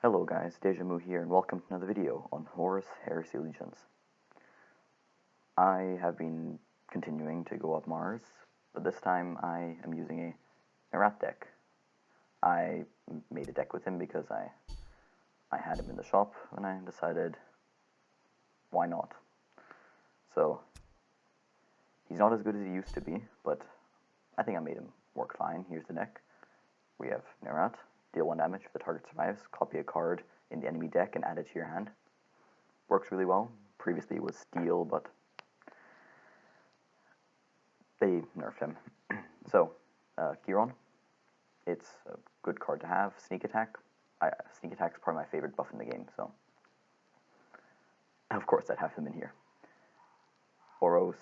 Hello guys, Deja Mu here, and welcome to another video on Horus Heresy Legions. I have been continuing to go up Mars, but this time I am using a Nerat deck. I made a deck with him because I had him in the shop, and I decided, why not? So, he's not as good as he used to be, but I think I made him work fine. Here's the deck. We have Nerat. Deal 1 damage if the target survives. Copy a card in the enemy deck and add it to your hand. Works really well. Previously it was Steel, but they nerfed him. So, Kirine. It's a good card to have. Sneak Attack. Sneak Attack is probably my favorite buff in the game, so of course I'd have him in here. Horus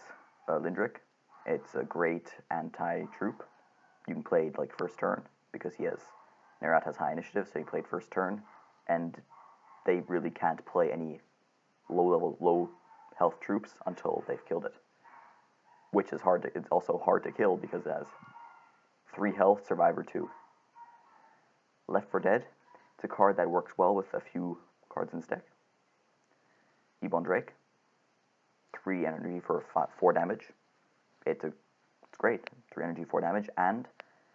Lindrick. It's a great anti-troop. You can play it like first turn because Nerat has high initiative, so he played first turn, and they really can't play any low health troops until they've killed it. Which is it's also hard to kill because it has 3 health, Survivor 2. Left 4 Dead. It's a card that works well with a few cards in this deck. Ebon Drake. 3 energy for 4 damage. It's great. 3 energy, 4 damage, and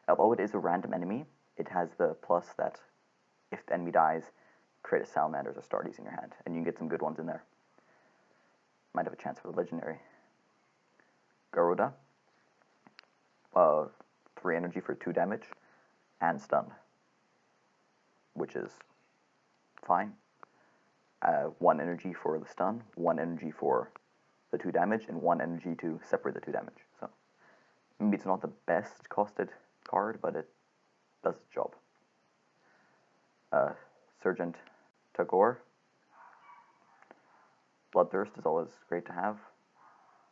although it is a random enemy, it has the plus that if the enemy dies, create a Salamanders or Stardies in your hand, and you can get some good ones in there. Might have a chance for the legendary. Garuda. 3 energy for 2 damage, and stun, which is fine. 1 energy for the stun, 1 energy for the 2 damage, and 1 energy to separate the 2 damage. So maybe it's not the best costed card, but it does its job. Sergeant Tagore. Bloodthirst is always great to have.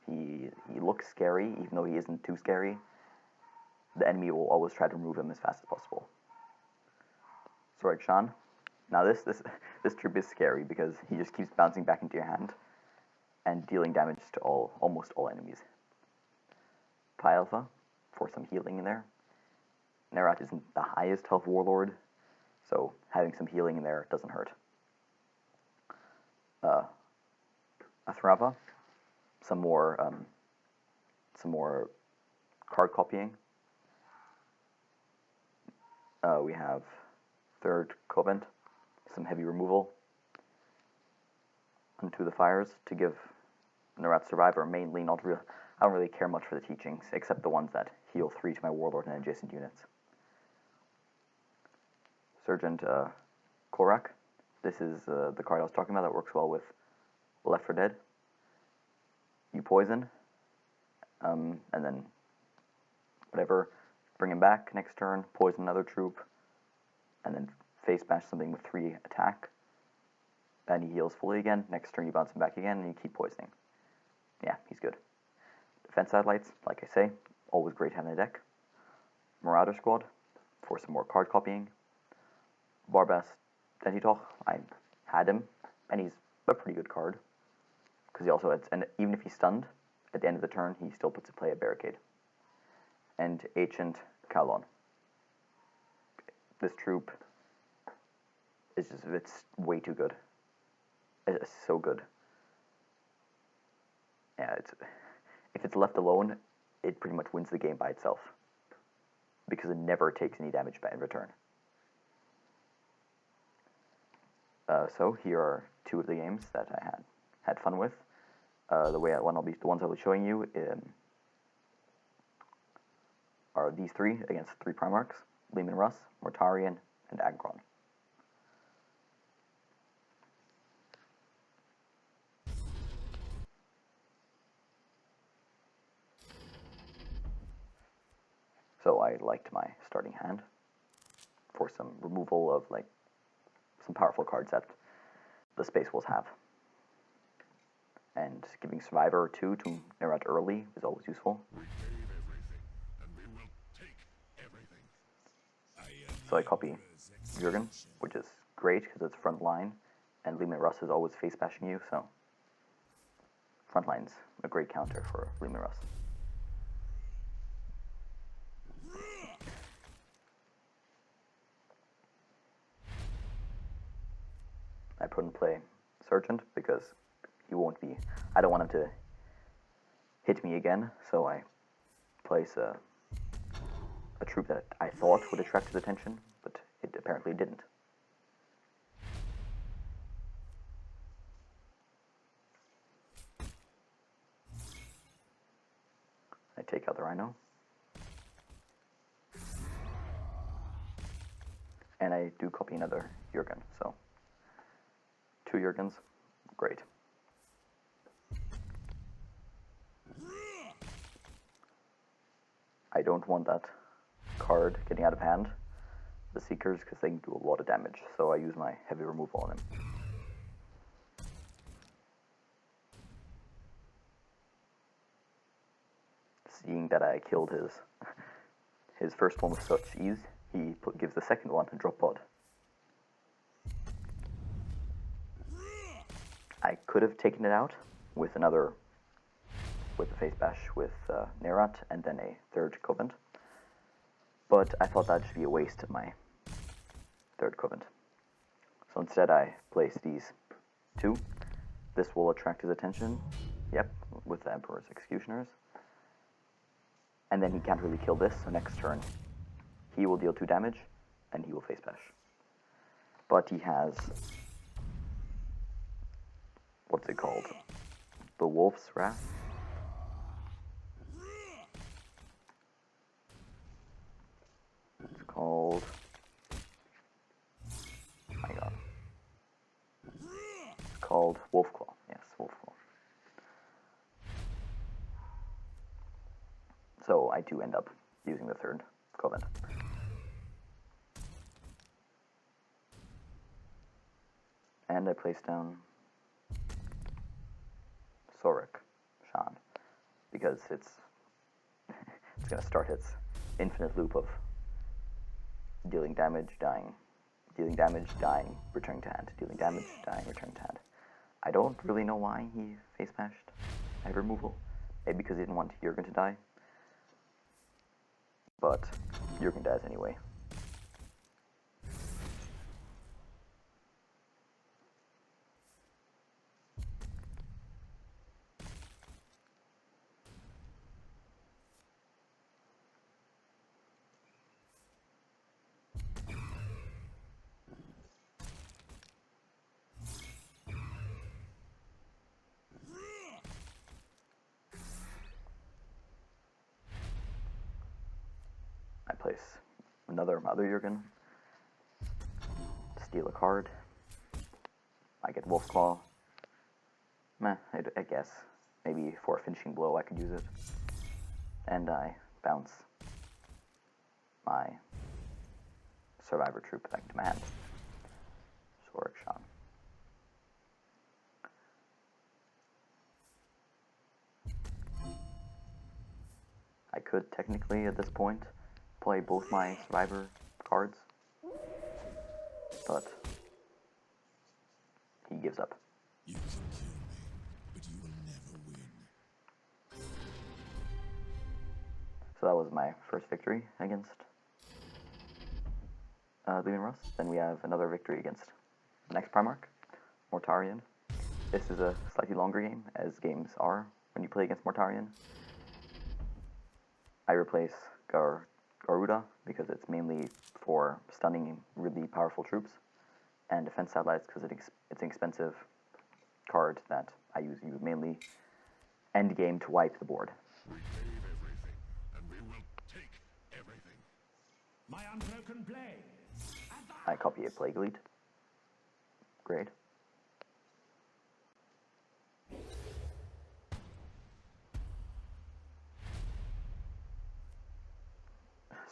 He looks scary, even though he isn't too scary. The enemy will always try to remove him as fast as possible. Sorek Shan. Now this troop is scary because he just keeps bouncing back into your hand and dealing damage to almost all enemies. Pi Alpha for some healing in there. Nerat isn't the highest health warlord, so having some healing in there doesn't hurt. Athrava, some more card copying. We have 3rd Covent, some heavy removal. Unto the Fires to give Nerat Survivor mainly I don't really care much for the teachings, except the ones that heal 3 to my warlord and adjacent units. Sergeant Korak. This is the card I was talking about that works well with Left 4 Dead. You poison, and then whatever, bring him back next turn, poison another troop, and then face bash something with 3 attack. And he heals fully again. Next turn you bounce him back again, and you keep poisoning. Yeah, he's good. Defense Satellites, like I say, always great having a deck. Marauder Squad for some more card copying. Barbas Dentitoch, I had him, and he's a pretty good card. Because he also and even if he's stunned, at the end of the turn, he still puts in play a barricade. And Ancient Kalon. This troop is it's way too good. It's so good. Yeah, if it's left alone, it pretty much wins the game by itself. Because it never takes any damage in return. So here are 2 of the games that I had fun with. The ones I'll be showing you are these 3 against 3 Primarchs: Leman Russ, Mortarion, and Agron. So I liked my starting hand for some removal of some powerful cards that the Space Wolves have. And giving Survivor 2 to Nerat early is always useful. So I copy Jurgen, which is great because it's front line, and Leman Russ is always face bashing you, so front line's a great counter for Leman Russ. I put in play Sergeant because he won't be. I don't want him to hit me again, so I place a troop that I thought would attract his attention, but it apparently didn't. I take out the Rhino. And I do copy another Jurgen, so 2 Jurgens, great. I don't want that card getting out of hand, the Seekers, because they can do a lot of damage, so I use my heavy removal on him. Seeing that I killed his first one with such ease, he gives the second one a drop pod. I could have taken it out with the face bash with Nerat and then a third Covenant, but I thought that should be a waste of my third Covenant. So instead I place these 2. This will attract his attention, yep, with the Emperor's Executioners. And then he can't really kill this, so next turn he will deal 2 damage, and he will face bash. But he has... what's it called? The Wolf's Wrath? It's called... oh my god. It's called Wolfclaw. Yes, Wolfclaw. So I do end up using the third Covenant. And I place down Sorek Shan, because it's going to start its infinite loop of dealing damage, dying, dealing damage, dying, returning to hand, dealing damage, dying, returning to hand. I don't really know why he face bashed head removal. Maybe because he didn't want Jurgen to die. But Jurgen dies anyway. I place another Jurgen, steal a card, I get Wolfclaw, meh, I guess, maybe for a finishing blow I could use it, and I bounce my Survivor troop back to my hand, Sorek Shan. I could technically at this point play both my Survivor cards, but he gives up. You can kill me, but you will never win. So that was my first victory against Legion Russ. Then we have another victory against the next Primarch, Mortarion. This is a slightly longer game, as games are when you play against Mortarion. I replace Garuda because it's mainly for stunning really powerful troops, and defense satellites because it's an expensive card that I use mainly end game to wipe the board. We gave everything, and we will take everything. My unbroken blade. I copy a Plague Elite. Great.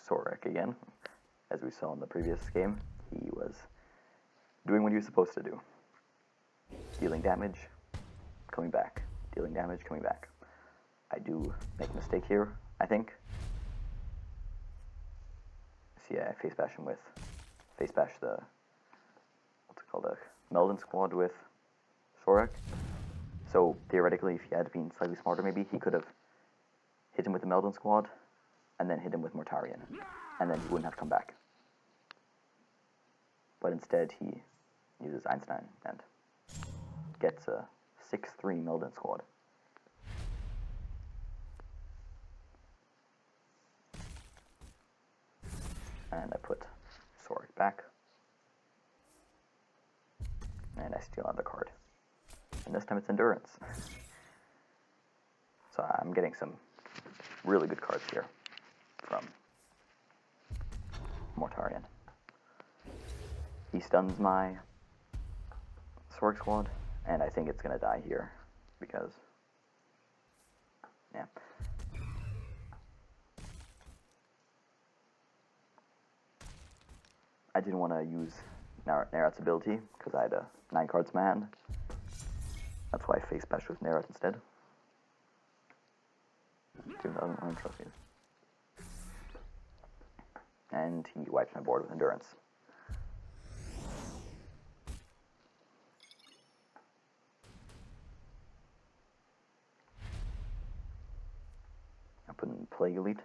Sorek again. As we saw in the previous game, he was doing what he was supposed to do. Dealing damage, coming back. Dealing damage, coming back. I do make a mistake here, I think. See, I face bash him with... face bash the... what's it called? A Meldon squad with Sorek. So, theoretically, if he had been slightly smarter, maybe he could have hit him with the Meldon squad, and then hit him with Mortarion, and then he wouldn't have come back. But instead he uses Einstein and gets a 6/3 Milden squad. And I put Sword back. And I steal another card. And this time it's Endurance. So I'm getting some really good cards here from Mortarion. He stuns my Sword squad, and I think it's going to die here because, yeah. I didn't want to use Nerat's ability because I had 9 cards in my hand. That's why I face bashed with Nerat instead. 2,001 trophies. And he wipes my board with Endurance. I put in Plague Elite.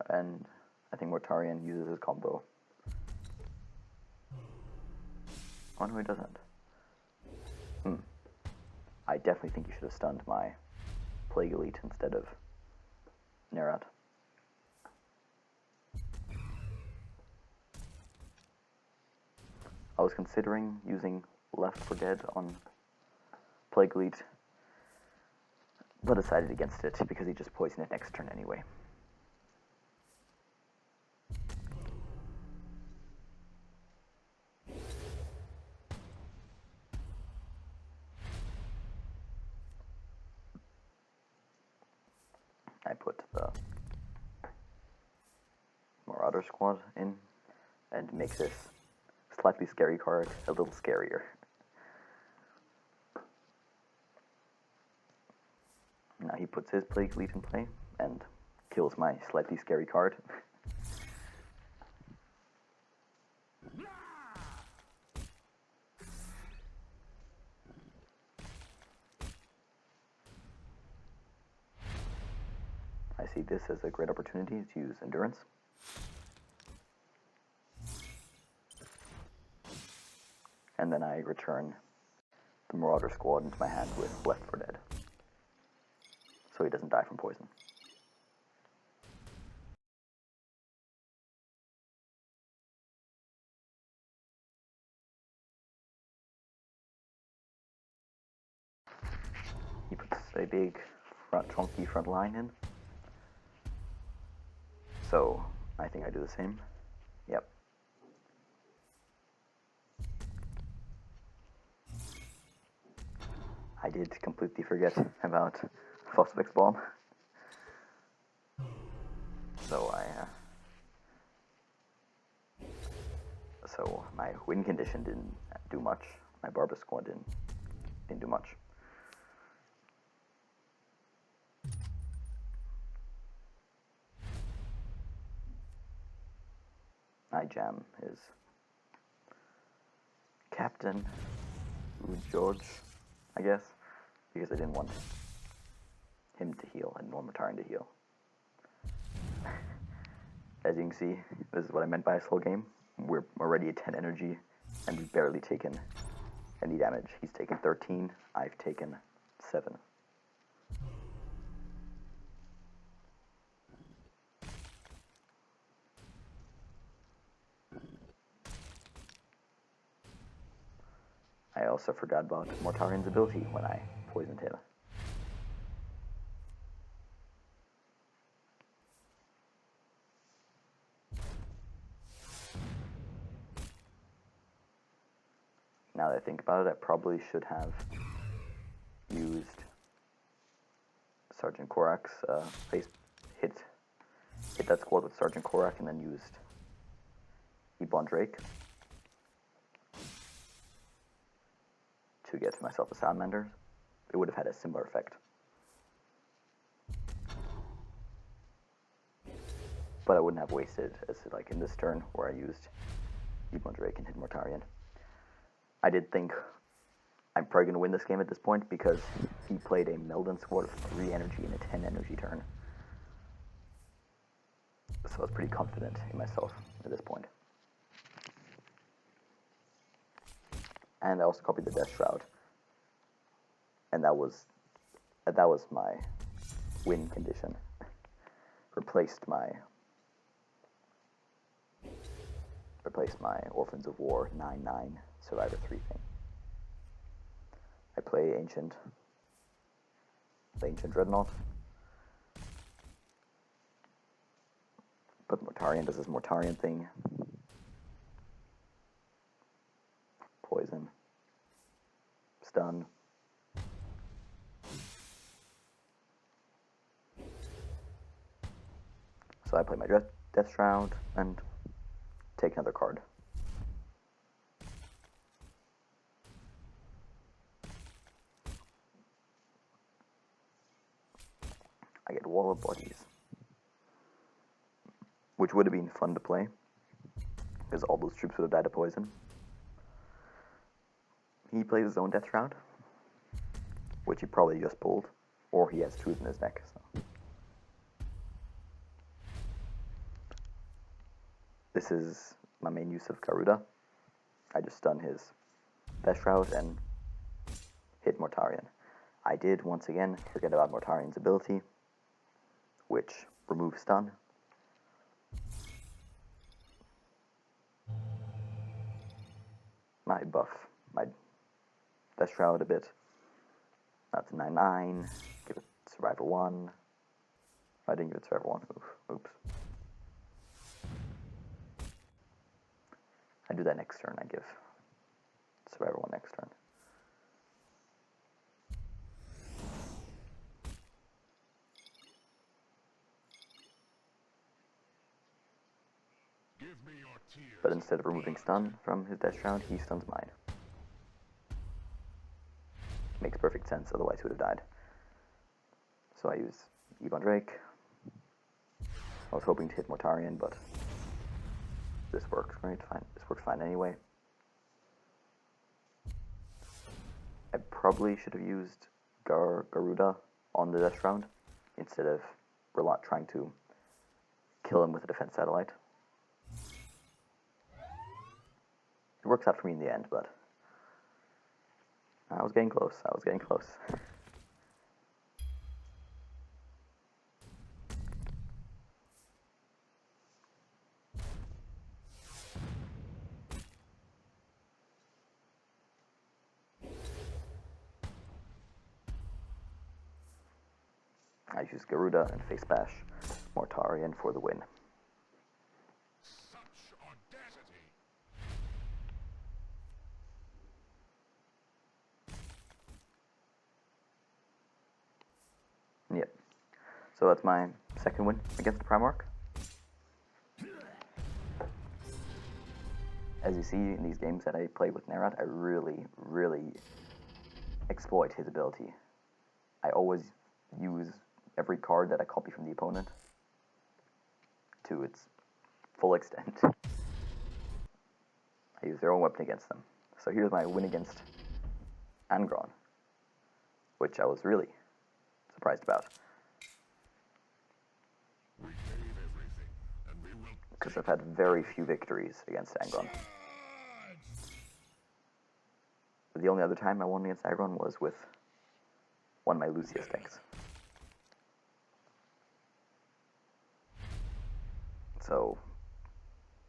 And I think Mortarion uses his combo. Oh no, he doesn't. I definitely think you should have stunned my Plague Elite instead of Nerat. I was considering using Left 4 Dead on Plague Elite, but decided against it because he just poisoned it next turn anyway. I put the Marauder squad in and make this slightly scary card a little scarier. Now he puts his Plague Elite in play and kills my slightly scary card. I see this as a great opportunity to use Endurance. And then I return the Marauder squad into my hand with Left 4 Dead, so he doesn't die from poison. He puts a big chunky front line in, so I think I do the same. Yep. I did completely forget about Phosphex Bomb. So my win condition didn't do much. My Barba squad didn't do much. I jam his Captain George, I guess, because I didn't want him to heal. I didn't want Mortarion to heal. As you can see, this is what I meant by a slow game. We're already at 10 energy, and we've barely taken any damage. He's taken 13, I've taken 7. I also forgot about Mortarion's ability when I poisoned him. Now that I think about it, I probably should have used Sergeant Korak's hit that squad with Sergeant Korak and then used Ebon Drake to get myself a Salamander. It would have had a similar effect. But I wouldn't have wasted, as like in this turn where I used Ebon Drake and hit Mortarion. I did think I'm probably going to win this game at this point because he played a Meldon squad of 3 energy in a 10 energy turn. So I was pretty confident in myself at this point. And I also copied the Death Shroud. And that was my win condition. Replaced my Orphans of War 9/9 Survivor 3 thing. I play Ancient Dreadnought. But Mortarion does his Mortarion thing. Poison. Stun. So I play my Death Shroud and take another card. I get Wall of Bodies, which would have been fun to play, because all those troops would have died of poison. He plays his own Death Shroud, which he probably just pulled, or he has 2 in his deck. So. This is my main use of Garuda. I just stun his Death Shroud and hit Mortarion. I did, once again, forget about Mortarion's ability, which removes stun. My buff my Death Shroud a bit. That's 9/9. Give it Survivor 1. I didn't give it Survivor 1. Oops. I do that next turn. I give Survivor 1 next turn. Give me your tears. But instead of removing stun from his Death Shroud, he stuns mine. Makes perfect sense, otherwise he would have died. So I use Ebon Drake. I was hoping to hit Mortarion, but this works great. Fine. This works fine anyway. I probably should have used Garuda on the Death Shroud instead of trying to kill him with a defense satellite. It works out for me in the end, but I was getting close. I use Garuda and face bash Mortarion for the win. Such audacity. Yep. So that's my second win against the Primarch. As you see in these games that I play with Nerat, I really exploit his ability. I always use every card that I copy from the opponent to its full extent. I use their own weapon against them. So here's my win against Angron, which I was really surprised about. We gave everything, and we will. Because I've had very few victories against Angron. The only other time I won against Angron was with one of my Lucius decks. So,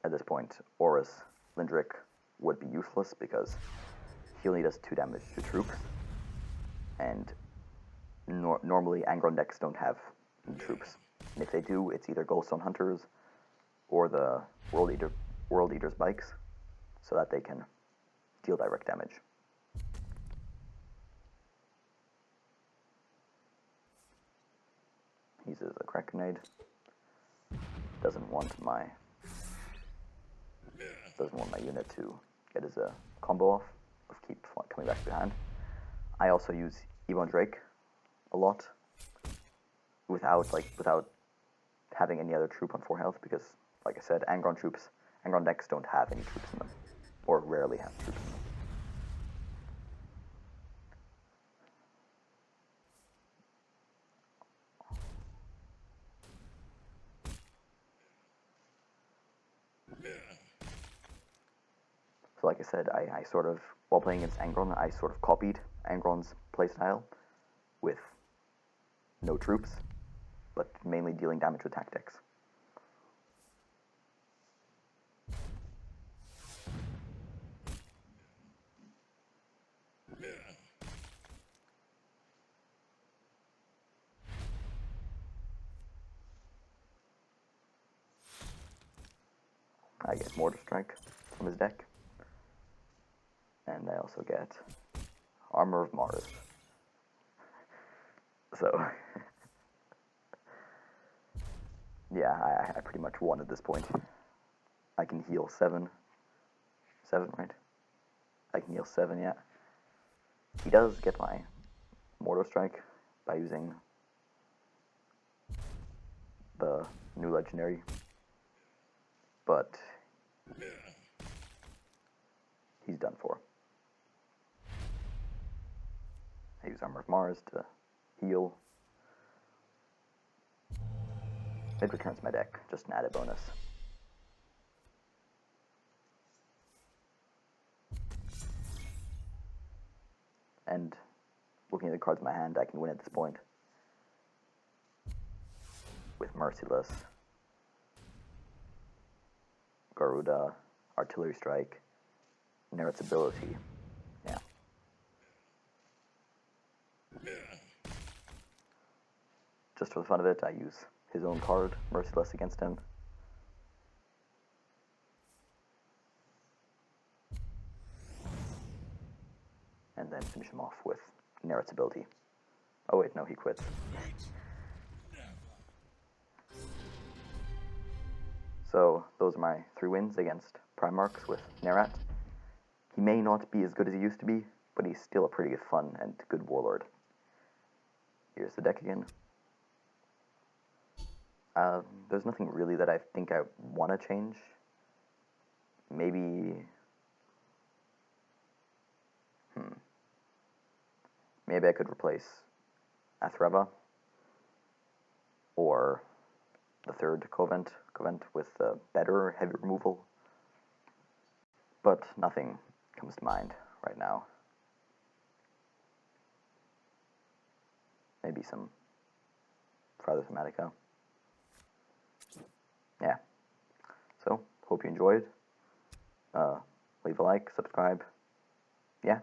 at this point, Horus Lindrick would be useless because he only does 2 damage to troops, and normally Angron decks don't have troops. And if they do, it's either Glowstone Hunters or the World Eater's Bikes, so that they can deal direct damage. Uses a crack grenade. Doesn't want my unit to get his combo off of keep coming back behind. I also use Ebon Drake a lot without having any other troop on 4 health because, like I said, Angron decks don't have any troops in them, or rarely have troops in them. So So like I said, I sort of, while playing against Angron, I sort of copied Angron's playstyle with no troops, but mainly dealing damage with tactics. I get Mortar Strike from his deck. And I also get Armor of Mars. So, yeah, I pretty much won at this point. I can heal 7. 7, right? I can heal 7, yeah. He does get my Mortar Strike by using the new legendary. But he's done for. I use Armor of Mars to heal. It returns my deck, just an added bonus. And looking at the cards in my hand, I can win at this point. With Merciless, Garuda, Artillery Strike, Nerat's ability. Yeah. Just for the fun of it, I use his own card, Merciless, against him. And then finish him off with Nerat's ability. Oh wait, no, he quits. So, those are my 3 wins against Primarchs with Nerat. He may not be as good as he used to be, but he's still a pretty good fun and good warlord. Here's the deck again. There's nothing really that I think I want to change. Maybe I could replace Athreva or the 3rd Covent with better heavy removal. But nothing comes to mind right now. Maybe some Father Thematica. Yeah. So, hope you enjoyed. Leave a like, subscribe. Yeah.